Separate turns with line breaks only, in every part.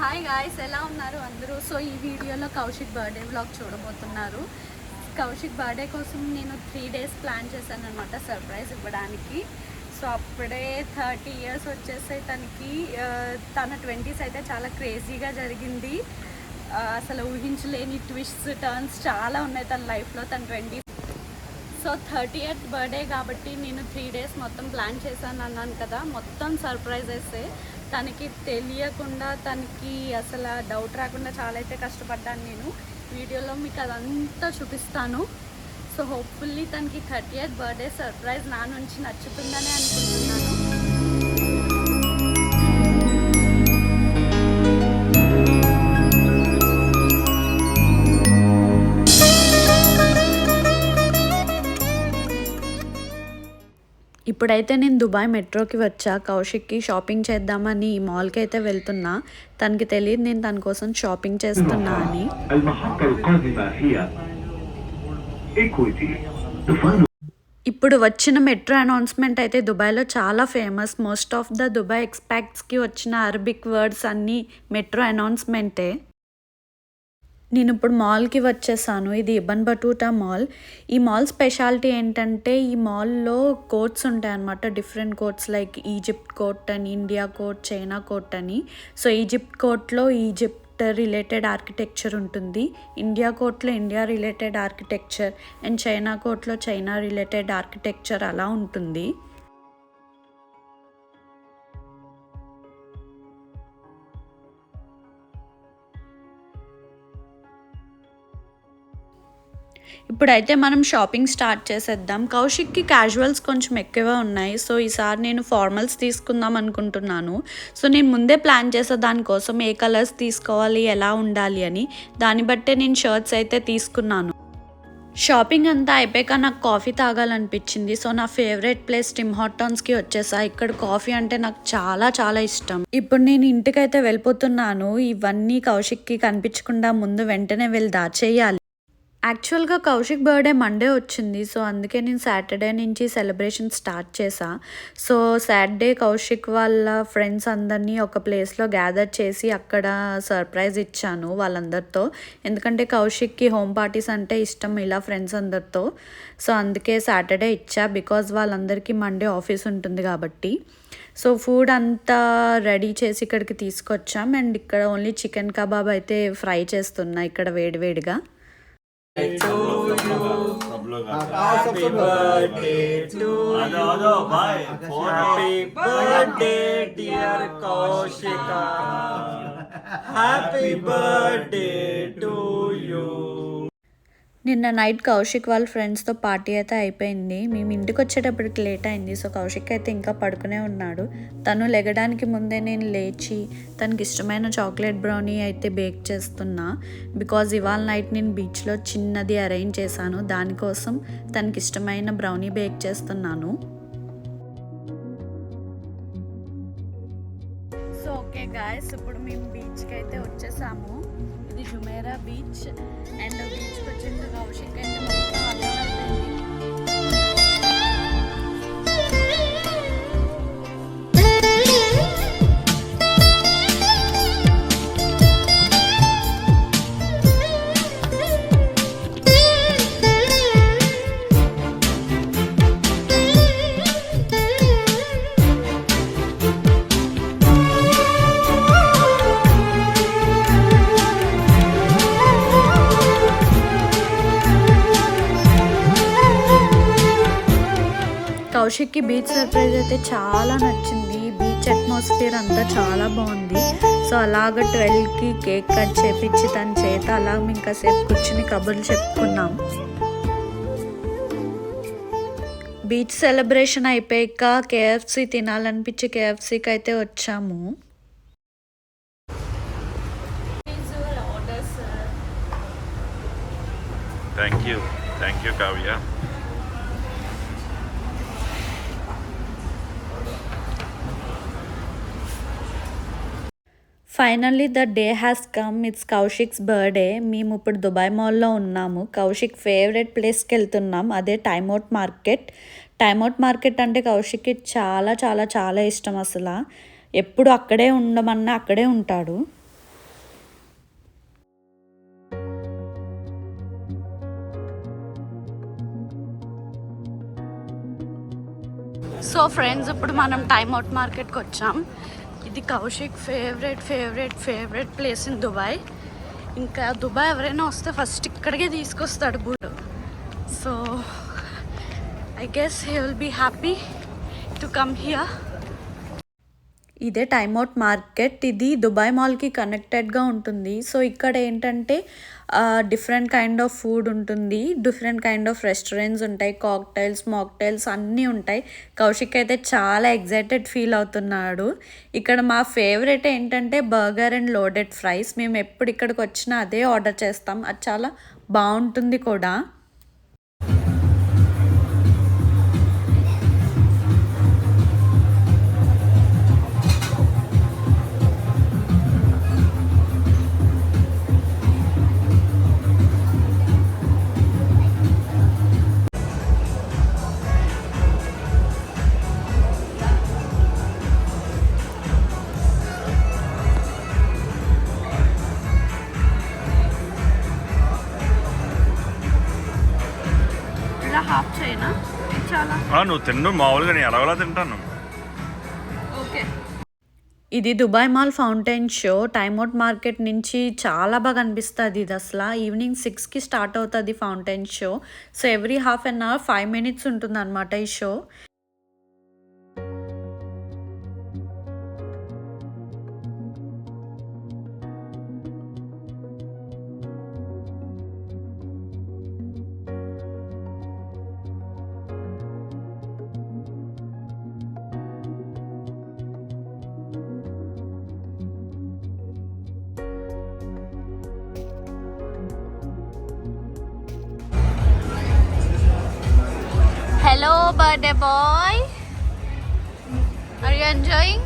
Hi guys, ఎలా ఉన్నారు అందరూ? సో ఈ వీడియోలో కౌశిక్ బర్త్డే వ్లాగ్ చూడబోతున్నారు. కౌశిక్ బర్త్డే కోసం నేను 3 days ప్లాన్ చేశాను అనమాట, సర్ప్రైజ్ ఇవ్వడానికి. సో అప్పుడే 30 years వచ్చేసాయి తనకి. తన 20s అయితే చాలా క్రేజీగా జరిగింది. అసలు ఊహించలేని ట్విస్ట్స్, టర్న్స్ చాలా ఉన్నాయి తన లైఫ్లో. తన 20. సో 30th బర్త్డే కాబట్టి నేను 3 days మొత్తం ప్లాన్ చేశాను అన్నాను కదా. మొత్తం సర్ప్రైజెస్. తనకి తెలియకుండా, తనకి అసలు డౌట్ రాకుండా చాలా అయితే కష్టపడ్డాను నేను. వీడియోలో మీకు అదంతా చూపిస్తాను. సో హోప్ఫుల్లీ తనకి 30th బర్త్డే సర్ప్రైజ్ నా నుంచి నచ్చుతుందని అనుకుంటున్నాను. ఇప్పుడైతే నేను దుబాయ్ మెట్రోకి వచ్చా. కౌశిక్కి షాపింగ్ చేద్దామని ఈ మాల్కి అయితే వెళ్తున్నా. తనకి తెలియదు నేను తన కోసం షాపింగ్ చేస్తున్నా అని. ఇప్పుడు వచ్చిన మెట్రో అనౌన్స్మెంట్ అయితే దుబాయ్లో చాలా famous. Most of the Dubai ఎక్స్పాట్స్కి వచ్చిన అరబిక్ వర్డ్స్ అన్నీ మెట్రో అనౌన్స్మెంటే. నేను ఇప్పుడు మాల్కి వచ్చేసాను. ఇది ఇబ్న్ బటూటా మాల్. ఈ మాల్ స్పెషాలిటీ ఏంటంటే ఈ మాల్లో కోట్స్ ఉంటాయి అన్నమాట. Different courts like Egypt court అని, ఇండియా కోట్, చైనా కోట్ అని. సో ఈజిప్ట్ కోట్లో ఈజిప్ట్ రిలేటెడ్ ఆర్కిటెక్చర్ ఉంటుంది, ఇండియా కోట్లో India related architecture, and China కోట్లో చైనా రిలేటెడ్ ఆర్కిటెక్చర్ అలా ఉంటుంది. ఇప్పుడైతే మనం షాపింగ్ స్టార్ట్ చేసేద్దాం. కౌశిక్కి క్యాజువల్స్ కొంచెం ఎక్కువ ఉన్నాయి. సో ఈసారి నేను ఫార్మల్స్ తీసుకుందాం అనుకుంటున్నాను. సో నేను ముందే ప్లాన్ చేసే దానికోసం ఏ కలర్స్ తీసుకోవాలి, ఎలా ఉండాలి అని. దాన్ని బట్టే నేను షర్ట్స్ అయితే తీసుకున్నాను. షాపింగ్ అంతా అయిపోయాక నాకు కాఫీ తాగాలనిపించింది. సో నా ఫేవరెట్ ప్లేస్ టిమ్ హార్టన్స్కి వచ్చేసా. ఇక్కడ కాఫీ అంటే నాకు చాలా చాలా ఇష్టం. ఇప్పుడు నేను ఇంటికైతే వెళ్ళిపోతున్నాను. ఇవన్నీ కౌశిక్కి కనిపించకుండా ముందు వెంటనే వెళ్ళి దాచేయాలి. యాక్చువల్గా కౌశిక్ బర్త్డే మండే వచ్చింది. సో అందుకే నేను సాటర్డే నుంచి సెలబ్రేషన్ స్టార్ట్ చేసా. సో సాటర్డే కౌశిక్ వాళ్ళ ఫ్రెండ్స్ అందరినీ ఒక ప్లేస్లో గ్యాదర్ చేసి అక్కడ సర్ప్రైజ్ ఇచ్చాను వాళ్ళందరితో. ఎందుకంటే కౌశిక్కి హోమ్ పార్టీస్ అంటే ఇష్టం, ఇలా ఫ్రెండ్స్ అందరితో. సో అందుకే సాటర్డే ఇచ్చా, బికాజ్ వాళ్ళందరికీ మండే ఆఫీస్ ఉంటుంది కాబట్టి. సో ఫుడ్ అంతా రెడీ చేసి ఇక్కడికి తీసుకొచ్చాం. అండ్ ఇక్కడ ఓన్లీ చికెన్ కబాబ్ అయితే ఫ్రై చేస్తున్నా ఇక్కడ వేడివేడిగా.
To you, happy birthday to you, happy birthday dear Kaushika, happy birthday to you. నిన్న నైట్ కౌశిక్ వాళ్ళ ఫ్రెండ్స్తో పార్టీ అయితే అయిపోయింది. మేము ఇంటికి వచ్చేటప్పటికి లేట్ అయింది. సో కౌశిక్ అయితే ఇంకా పడుకునే ఉన్నాడు. తను లెగడానికి ముందే నేను లేచి తనకి ఇష్టమైన చాక్లెట్ బ్రౌనీ అయితే బేక్ చేస్తున్నా. బికాజ్ ఇవాళ నైట్ నేను బీచ్లో చిన్నది అరేంజ్ చేశాను. దానికోసం తనకి ఇష్టమైన బ్రౌనీ బేక్ చేస్తున్నాను. సో ఓకే గాయస్, ఇప్పుడు మేము బీచ్కి అయితే వచ్చేసాము. ఇది జుమేరా బీచ్. అండ్ బీచ్కి వచ్చిన కౌశిక్ అయితే మొత్తం అర్థం అయిపోయింది. కౌశిక్కి బీచ్ సర్ప్రైజ్ అయితే చాలా నచ్చింది. బీచ్ అట్మాస్ఫియర్ అంతా చాలా బాగుంది. సో అలాగ 12కి కేక్ కట్ చేపించి తన చేత అలా ఇంకాసేపు కూర్చుని కబుర్లు చెప్పుకున్నాం. బీచ్ సెలబ్రేషన్ అయిపోయాక కేఎఫ్సి తినాలనిపించి కేఎఫ్సీకి అయితే వచ్చాము.
Thank you Kavya.
Finally the day has come. It's Kaushik's birthday. మేము ఇప్పుడు దుబాయ్ మాల్లో ఉన్నాము. కౌశిక్ ఫేవరెట్ ప్లేస్కి వెళ్తున్నాం, అదే టైమ్అవుట్ మార్కెట్. టైమ్అవుట్ మార్కెట్ అంటే కౌశిక్కి చాలా చాలా చాలా ఇష్టం. అసలు ఎప్పుడు అక్కడే ఉండమన్నా అక్కడే ఉంటాడు. సో ఫ్రెండ్స్, ఇప్పుడు మనం టైమ్ అవుట్ మార్కెట్కి వచ్చాం. ఇది Kaushik favourite place in Dubai. ఇంకా దుబాయ్ ఎవరైనా వస్తే ఫస్ట్ ఇక్కడికే తీసుకొస్తాడు బుడు. So I guess he will be happy to come here.
ఇదే టైమ్ అవుట్ మార్కెట్. ఇది దుబాయ్ మాల్కి కనెక్టెడ్గా ఉంటుంది. సో ఇక్కడ ఏంటంటే డిఫరెంట్ కైండ్ ఆఫ్ ఫుడ్ ఉంటుంది, డిఫరెంట్ కైండ్ ఆఫ్ రెస్టారెంట్స్ ఉంటాయి, కాక్టైల్స్ మాక్టైల్స్ అన్నీ ఉంటాయి. కౌశిక్ అయితే చాలా ఎగ్జైటెడ్ ఫీల్ అవుతున్నాడు. ఇక్కడ మా ఫేవరెట్ ఏంటంటే బర్గర్ అండ్ లోడెడ్ ఫ్రైస్. మేము ఎప్పుడు ఇక్కడికి వచ్చినా అదే ఆర్డర్ చేస్తాం. అది చాలా బాగుంటుంది కూడా.
ఇలా హాఫ్ చేయనా? చాలా
నువ్వు తిన్ను, మామూలుగా నేను ఎలాగోలా తింటాను.
ఓకే.
ఇది Dubai mall fountain show. Time out market నుంచి చాలా బాగా అనిపిస్తుంది. ఇది అసలు ఈవినింగ్ 6కి స్టార్ట్ అవుతుంది fountain show. So every half an hour 5 minutes ఉంటుంది అనమాట ఈ షో.
Hello birthday boy, are you enjoying?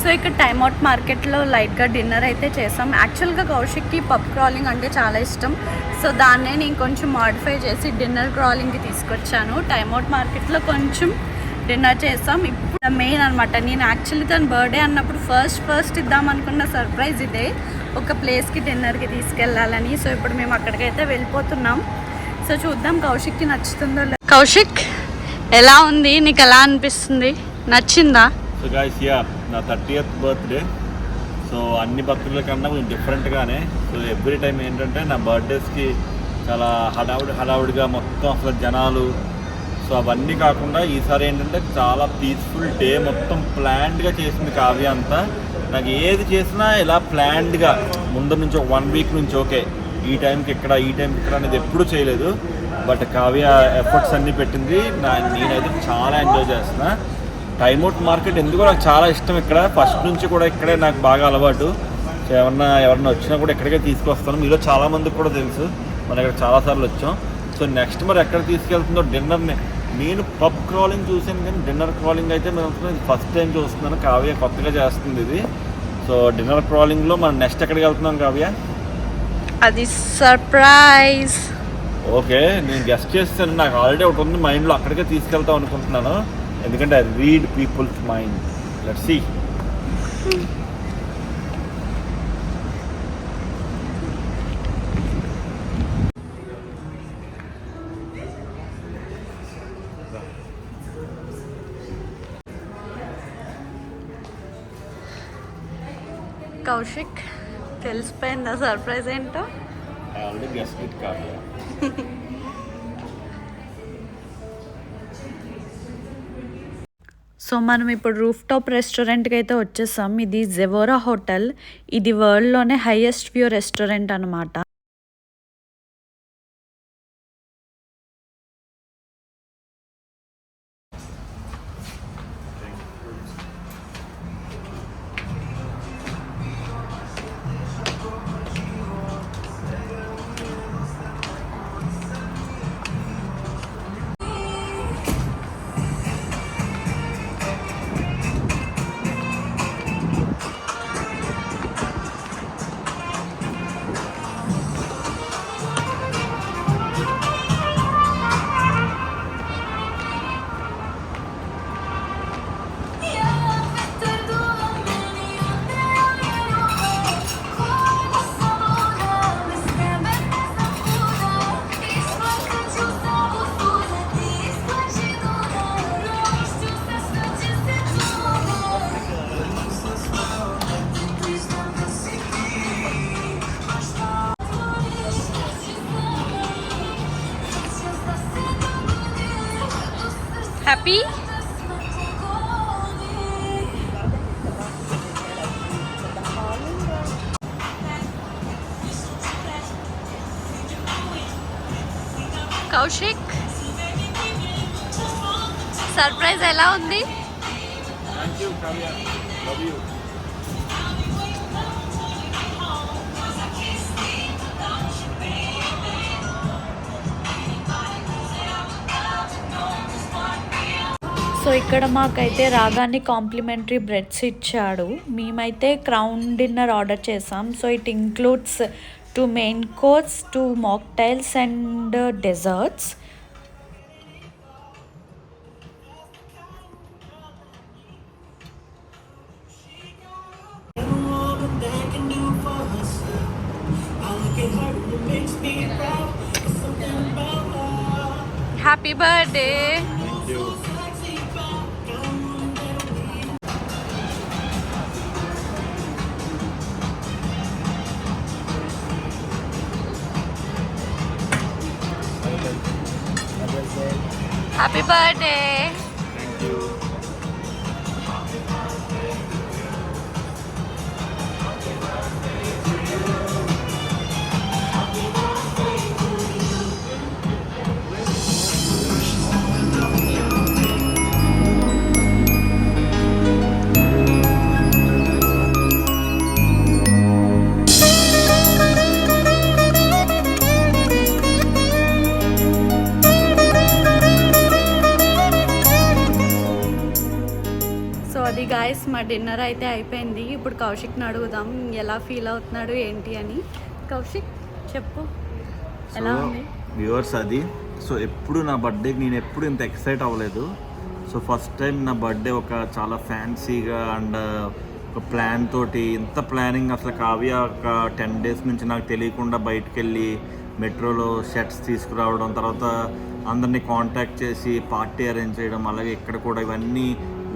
So ఇక్కడ టైమ్ అవుట్ మార్కెట్లో లైట్గా డిన్నర్ అయితే చేసాం. యాక్చువల్గా కౌశిక్కి పబ్ క్రాలింగ్ అంటే చాలా ఇష్టం. సో దాన్నే నేను కొంచెం మాడిఫై చేసి డిన్నర్ క్రాలింగ్కి తీసుకొచ్చాను. టైమ్ అవుట్ మార్కెట్లో కొంచెం డిన్నర్ చేసాం. ఇప్పుడు మెయిన్ అనమాట, నేను యాక్చువల్లీ తన బర్త్డే అన్నప్పుడు ఫస్ట్ ఇద్దామనుకున్న సర్ప్రైజ్ ఇదే, ఒక ప్లేస్కి డిన్నర్కి తీసుకెళ్ళాలని. సో ఇప్పుడు మేము అక్కడికైతే వెళ్ళిపోతున్నాం. సో చూద్దాం కౌశిక్కి నచ్చుతుందో లేదు. కౌశిక్, ఎలా ఉంది? నీకు ఎలా అనిపిస్తుంది? నచ్చిందా?
సో గైస్, నా 30th బర్త్డే. సో అన్ని బర్త్డేల కన్నా కొంచెం డిఫరెంట్గానే. సో ఎవ్రీ టైం ఏంటంటే నా బర్త్డేస్కి చాలా హడావుడిగా మొత్తం అసలు జనాలు. సో అవన్నీ కాకుండా ఈసారి ఏంటంటే చాలా పీస్ఫుల్ డే, మొత్తం ప్లాన్డ్గా చేసింది కావ్య అంతా. నాకు ఏది చేసినా ఇలా ప్లాన్డ్గా ముందు నుంచి ఒక 1 week నుంచి ఓకే ఈ టైంకి ఇక్కడ అనేది ఎప్పుడూ చేయలేదు. బట్ కావ్య ఎఫర్ట్స్ అన్నీ పెట్టింది. నేనైతే చాలా ఎంజాయ్ చేస్తున్నా. టైమ్ అవుట్ మార్కెట్ ఎందుకో నాకు చాలా ఇష్టం. ఇక్కడ ఫస్ట్ నుంచి కూడా ఇక్కడే నాకు బాగా అలవాటు. సో ఎవరన్నా వచ్చినా కూడా ఇక్కడికే తీసుకొస్తాను. మీలో చాలామందికి కూడా తెలుసు, మనం ఇక్కడ చాలాసార్లు వచ్చాం. సో నెక్స్ట్ మరి ఎక్కడ తీసుకెళ్తుందో డిన్నర్ని. నేను పబ్ క్రాలింగ్ చూసాను కానీ డిన్నర్ క్రాలింగ్ అయితే నేను ఫస్ట్ టైం చూస్తున్నాను. కావ్య కొత్తగా చేస్తుంది ఇది. సో డిన్నర్ క్రాలింగ్లో మనం నెక్స్ట్ ఎక్కడికి వెళ్తున్నాం కావ్య?
అది సర్ప్రైజ్.
ఓకే, నేను గెస్ట్ చేస్తాను. నాకు ఆల్రెడీ ఒకటి ఉంది మైండ్లో, అక్కడికే తీసుకెళ్తాం అనుకుంటున్నాను. ఎందుకంటే I read people's mind. Let's see.
Kaushik, తెలిసిపోయిందా సర్ప్రైజ్ ఏంటో?
I already guessed it Kavya.
So మనం ఇప్పుడు రూఫ్ టాప్ రెస్టారెంట్కి అయితే వచ్చేసాం. ఇది జెవోరా హోటల్. ఇది వరల్డ్లోనే హైయెస్ట్ వ్యూ రెస్టారెంట్ అనమాట.
హ్యాపీ కౌశిక్ సర్ప్రైజ్ ఎలా ఉంది?
Thank you Kavya, love you.
So ఇక్కడ మాకైతే రాగానే కాంప్లిమెంటరీ బ్రెడ్స్ ఇచ్చాడు. మేమైతే క్రౌన్ డిన్నర్ ఆర్డర్ చేసాం. So it includes 2 main course, 2 mocktails and desserts.
Happy birthday.
Thank you.
Happy birthday.
Thank you.
So అది గాయస్, మా డిన్నర్ అయితే అయిపోయింది. ఇప్పుడు కౌశిక్ని అడుగుదాం ఎలా ఫీల్ అవుతున్నాడు ఏంటి అని. కౌశిక్ చెప్పు, ఎలా ఉంది?
వ్యూవర్స్, అది సో ఎప్పుడు నా బర్త్డేకి నేను ఎప్పుడు ఇంత ఎక్సైట్ అవ్వలేదు. సో ఫస్ట్ టైం నా బర్త్డే ఒక చాలా ఫ్యాన్సీగా అండ్ ఒక ప్లాన్ తోటి, ఇంత ప్లానింగ్ అసలు కావ్య ఒక 10 days నుంచి నాకు తెలియకుండా బయటకు వెళ్ళి మెట్రోలో షర్ట్స్ తీసుకురావడం, తర్వాత అందరినీ కాంటాక్ట్ చేసి పార్టీ అరేంజ్ చేయడం, అలాగే ఇక్కడ కూడా ఇవన్నీ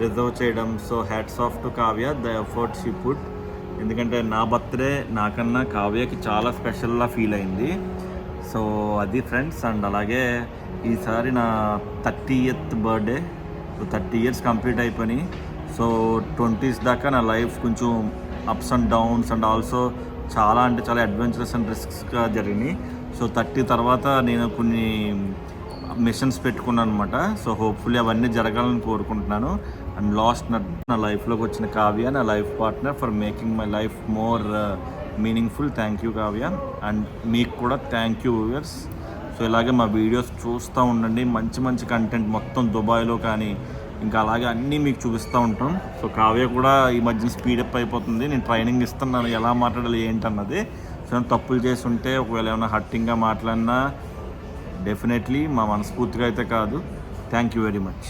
రిజర్వ్ చేయడం. So hats off to Kavya, the effort she put. ఎందుకంటే నా బర్త్డే నాకన్నా కావ్యకి చాలా స్పెషల్లా ఫీల్ అయింది. సో అది ఫ్రెండ్స్. అండ్ అలాగే ఈసారి నా 30th birthday. So 30 years complete అయిపోయినాయి. సో 20s దాకా నా లైఫ్ కొంచెం ups and downs and also చాలా అంటే చాలా అడ్వెంచరస్ అండ్ రిస్క్స్గా జరిగినాయి. సో 30 తర్వాత నేను కొన్ని మిషన్స్ పెట్టుకున్నాను అనమాట. సో హోప్ఫుల్లీ అవన్నీ జరగాలని కోరుకుంటున్నాను. అండ్ లాస్ట్ నా లైఫ్లోకి వచ్చిన కావ్య, నా life partner, for making my life more meaningful. Thank you Kavya. And మీకు కూడా థ్యాంక్ యూ వ్యూవర్స్. సో ఇలాగే మా వీడియోస్ చూస్తూ ఉండండి. మంచి మంచి కంటెంట్ మొత్తం దుబాయ్లో కానీ ఇంకా అలాగే అన్నీ మీకు చూపిస్తూ ఉంటాం. సో కావ్య కూడా ఈ మధ్యన స్పీడప్ అయిపోతుంది. నేను ట్రైనింగ్ ఇస్తున్నాను ఎలా మాట్లాడాలి ఏంటన్నది. సో తప్పులు చేసి ఉంటే ఒకవేళ ఏమైనా హట్టింగ్గా మాట్లాడినా డెఫినెట్లీ మా మనస్ఫూర్తిగా అయితే కాదు. Thank you very much.